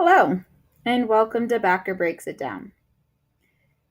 Hello, and welcome to Backer Breaks It Down.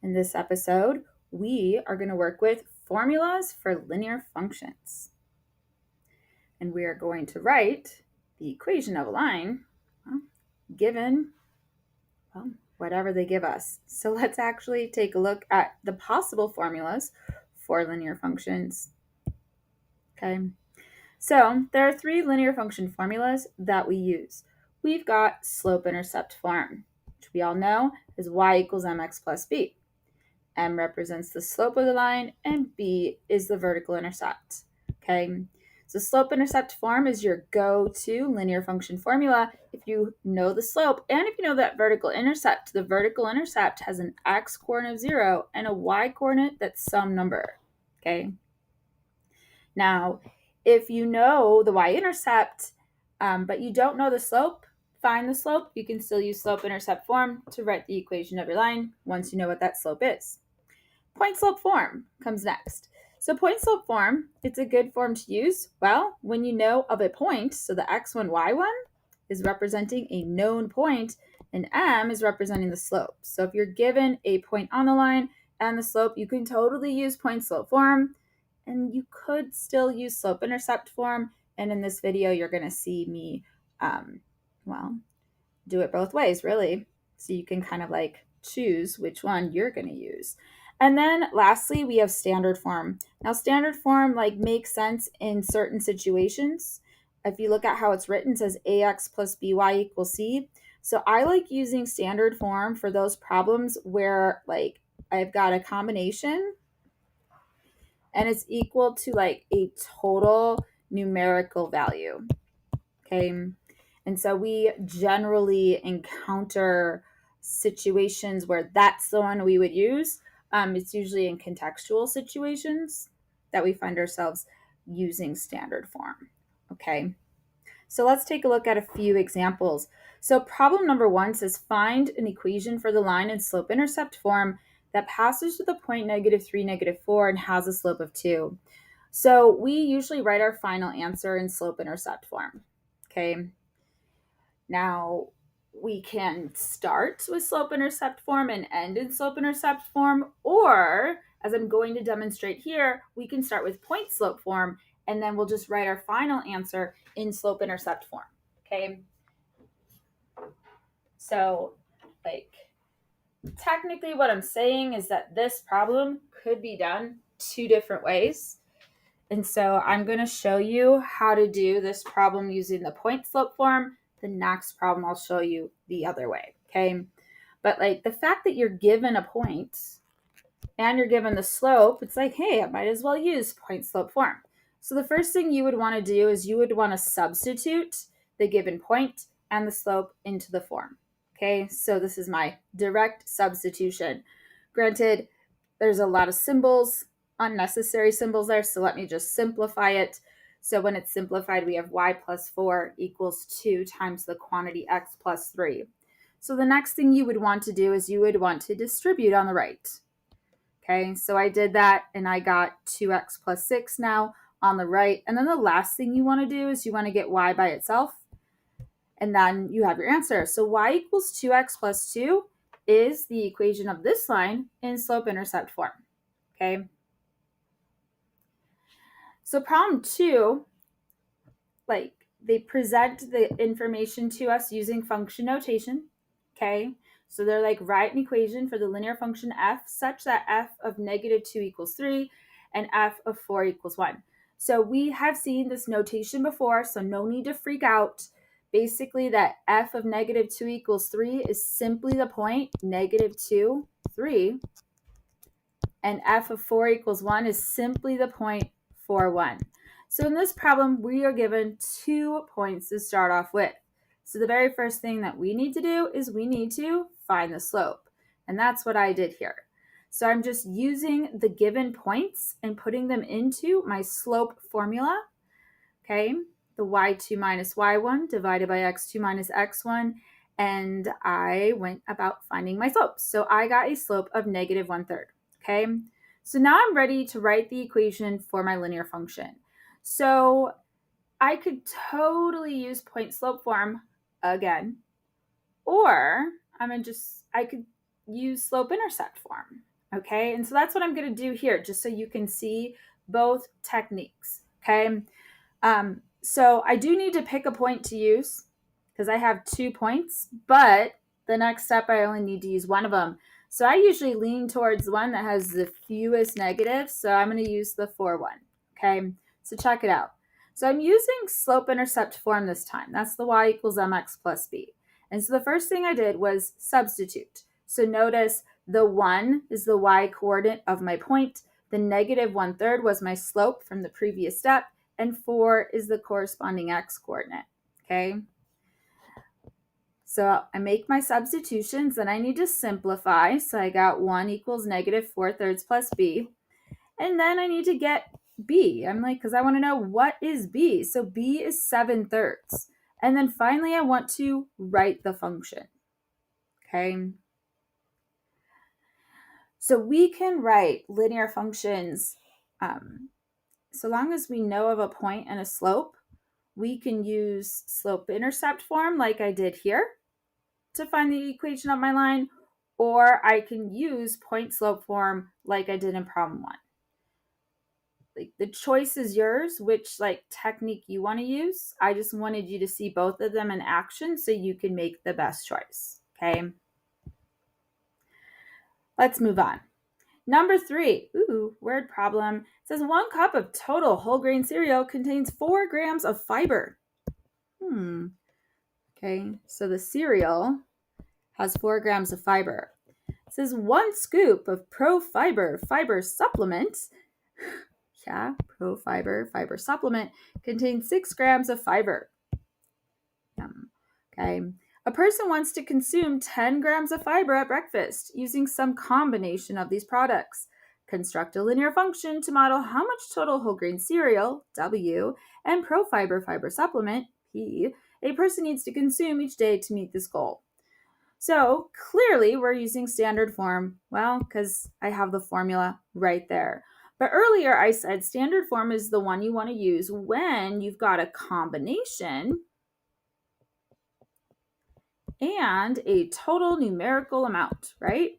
In this episode, we are going to work with formulas for linear functions. And we are going to write the equation of a line given whatever they give us. So let's actually take a look at the possible formulas for linear functions. Okay, so there are three linear function formulas that we use. We've got slope-intercept form, which we all know is y equals mx plus b. M represents the slope of the line, and B is the vertical intercept. Okay, so slope-intercept form is your go-to linear function formula if you know the slope and if you know that vertical intercept. The vertical intercept has an x-coordinate of 0 and a y-coordinate that's some number. Okay, now if you know the y-intercept, but you don't know the slope, find the slope. You can still use slope-intercept form to write the equation of your line once you know what that slope is. Point-slope form comes next. So point-slope form, it's a good form to use, well, when you know of a point, so the x1, y1 is representing a known point, and m is representing the slope. So if you're given a point on the line and the slope, you can totally use point-slope form, and you could still use slope-intercept form, and in this video, you're going to see me, do it both ways, really. So you can kind of like choose which one you're going to use. And then lastly, we have standard form. Now, standard form makes sense in certain situations. If you look at how it's written, it says ax plus by equals c. So I like using standard form for those problems where I've got a combination and it's equal to a total numerical value. Okay. And so we generally encounter situations where that's the one we would use. It's usually in contextual situations that we find ourselves using standard form. Okay, so let's take a look at a few examples. So problem number 1 says find an equation for the line in slope-intercept form that passes through the point -3, -4, and has a slope of 2. So we usually write our final answer in slope-intercept form. Okay. Now, we can start with slope-intercept form and end in slope-intercept form, or, as I'm going to demonstrate here, we can start with point-slope form, and then we'll just write our final answer in slope-intercept form, okay? So, technically what I'm saying is that this problem could be done 2 different ways. And so I'm going to show you how to do this problem using the point-slope form. The next problem I'll show you the other way, okay? But the fact that you're given a point and you're given the slope, it's hey, I might as well use point-slope form. So the first thing you would want to do is you would want to substitute the given point and the slope into the form, okay? So this is my direct substitution. Granted, there's a lot of symbols, unnecessary symbols there, so let me just simplify it. So when it's simplified, we have y plus 4 equals 2 times the quantity x plus 3. So the next thing you would want to do is you would want to distribute on the right. Okay, so I did that and I got 2x plus 6 now on the right. And then the last thing you want to do is you want to get y by itself. And then you have your answer. So y equals 2x plus 2 is the equation of this line in slope-intercept form. Okay. So problem 2, they present the information to us using function notation. Okay. So they're write an equation for the linear function f such that f of -2 equals 3 and f of 4 equals 1. So we have seen this notation before, so no need to freak out. Basically, that f of -2 equals 3 is simply the point -2, 3. And f of 4 equals 1 is simply the point 4, 1. So in this problem, we are given 2 points to start off with. So the very first thing that we need to do is we need to find the slope. And that's what I did here. So I'm just using the given points and putting them into my slope formula. Okay, the y2 minus y1 divided by x2 minus x1. And I went about finding my slope. So I got a slope of -1/3. Okay, so now I'm ready to write the equation for my linear function. So I could totally use point-slope form again, Or I could use slope-intercept form. Okay, and so that's what I'm going to do here, just so you can see both techniques. Okay, so I do need to pick a point to use because I have 2 points, but the next step I only need to use one of them. So I usually lean towards the one that has the fewest negatives, so I'm going to use the 4 one. Okay, so check it out. So I'm using slope-intercept form this time. That's the y equals mx plus b. And so the first thing I did was substitute. So notice the 1 is the y coordinate of my point. The negative 1/3 was my slope from the previous step. And 4 is the corresponding x coordinate. Okay. So I make my substitutions, and I need to simplify. So I got 1 equals negative 4/3 plus b. And then I need to get b. I'm like, because I want to know what is b. So b is 7/3. And then finally, I want to write the function. Okay. So we can write linear functions so long as we know of a point and a slope. We can use slope-intercept form like I did here to find the equation of my line, or I can use point-slope form like I did in problem 1. Like, the choice is yours, which technique you want to use. I just wanted you to see both of them in action so you can make the best choice. Okay. Let's move on. Number 3, word problem. It says 1 cup of total whole grain cereal contains 4 grams of fiber. Okay, so the cereal has 4 grams of fiber. It says 1 scoop of Pro Fiber fiber supplement. Yeah, Pro Fiber fiber supplement contains 6 grams of fiber. Okay. A person wants to consume 10 grams of fiber at breakfast using some combination of these products. Construct a linear function to model how much total whole grain cereal, W, and Pro Fiber fiber supplement, P, a person needs to consume each day to meet this goal. So clearly we're using standard form, well, because I have the formula right there. But earlier I said standard form is the one you want to use when you've got a combination and a total numerical amount, right?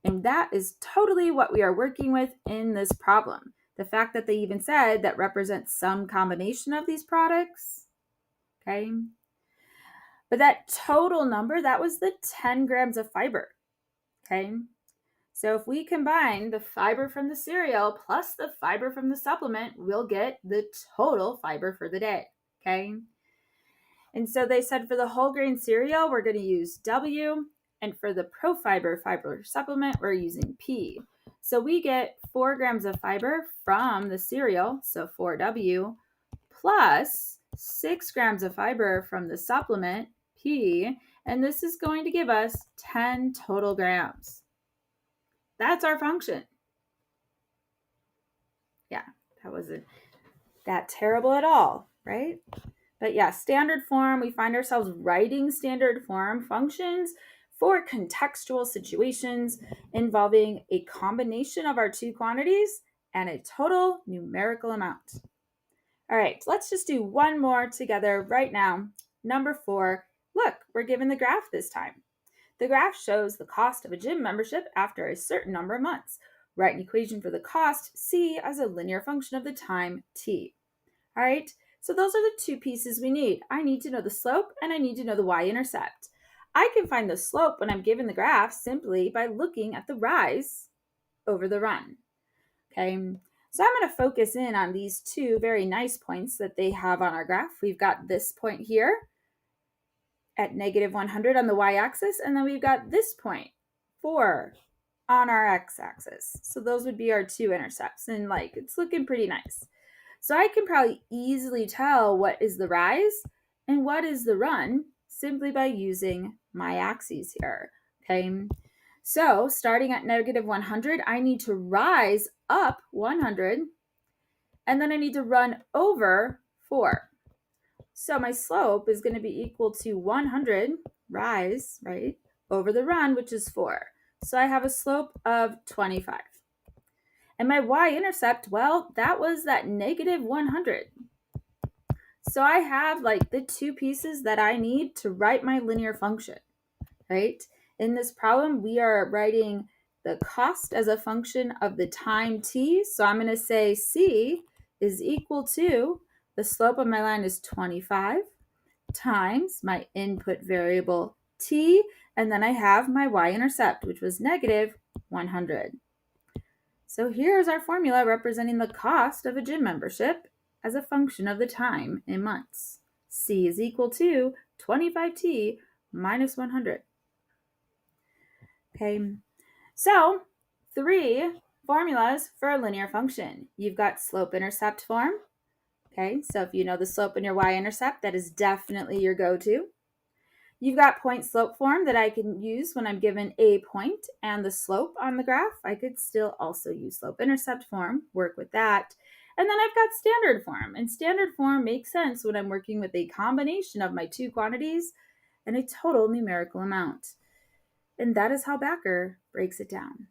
And that is totally what we are working with in this problem. The fact that they even said that represents some combination of these products, okay? But that total number, that was the 10 grams of fiber, okay? So if we combine the fiber from the cereal plus the fiber from the supplement, we'll get the total fiber for the day, okay? And so they said for the whole grain cereal, we're going to use W, and for the Pro Fiber fiber supplement, we're using P. So we get 4 grams of fiber from the cereal, so 4W, plus 6 grams of fiber from the supplement, P, and this is going to give us 10 total grams. That's our function. Yeah, that wasn't that terrible at all, right? But yeah, standard form, we find ourselves writing standard form functions for contextual situations involving a combination of our 2 quantities and a total numerical amount. All right, let's just do one more together right now. Number 4, look, we're given the graph this time. The graph shows the cost of a gym membership after a certain number of months. Write an equation for the cost, C, as a linear function of the time, T. All right, so those are the 2 pieces we need. I need to know the slope and I need to know the y-intercept. I can find the slope when I'm given the graph simply by looking at the rise over the run. Okay, so I'm going to focus in on these 2 very nice points that they have on our graph. We've got this point here at negative 100 on the y-axis, and then we've got this point, 4, on our x-axis. So those would be our 2 intercepts, and it's looking pretty nice. So I can probably easily tell what is the rise and what is the run simply by using my axes here, okay? So starting at negative 100, I need to rise up 100, and then I need to run over 4. So my slope is going to be equal to 100 rise, right, over the run, which is 4. So I have a slope of 25. And my y-intercept, well, that was that negative 100. So I have the 2 pieces that I need to write my linear function. right? In this problem, we are writing the cost as a function of the time t. So I'm going to say c is equal to, the slope of my line is 25 times my input variable t, and then I have my y-intercept, which was negative 100. So here's our formula representing the cost of a gym membership as a function of the time in months. C is equal to 25t minus 100. Okay, so 3 formulas for a linear function. You've got slope-intercept form. Okay, so if you know the slope and your y-intercept, that is definitely your go-to. You've got point slope form that I can use when I'm given a point and the slope on the graph. I could still also use slope-intercept form, work with that. And then I've got standard form. And standard form makes sense when I'm working with a combination of my two quantities and a total numerical amount. And that is how Backer breaks it down.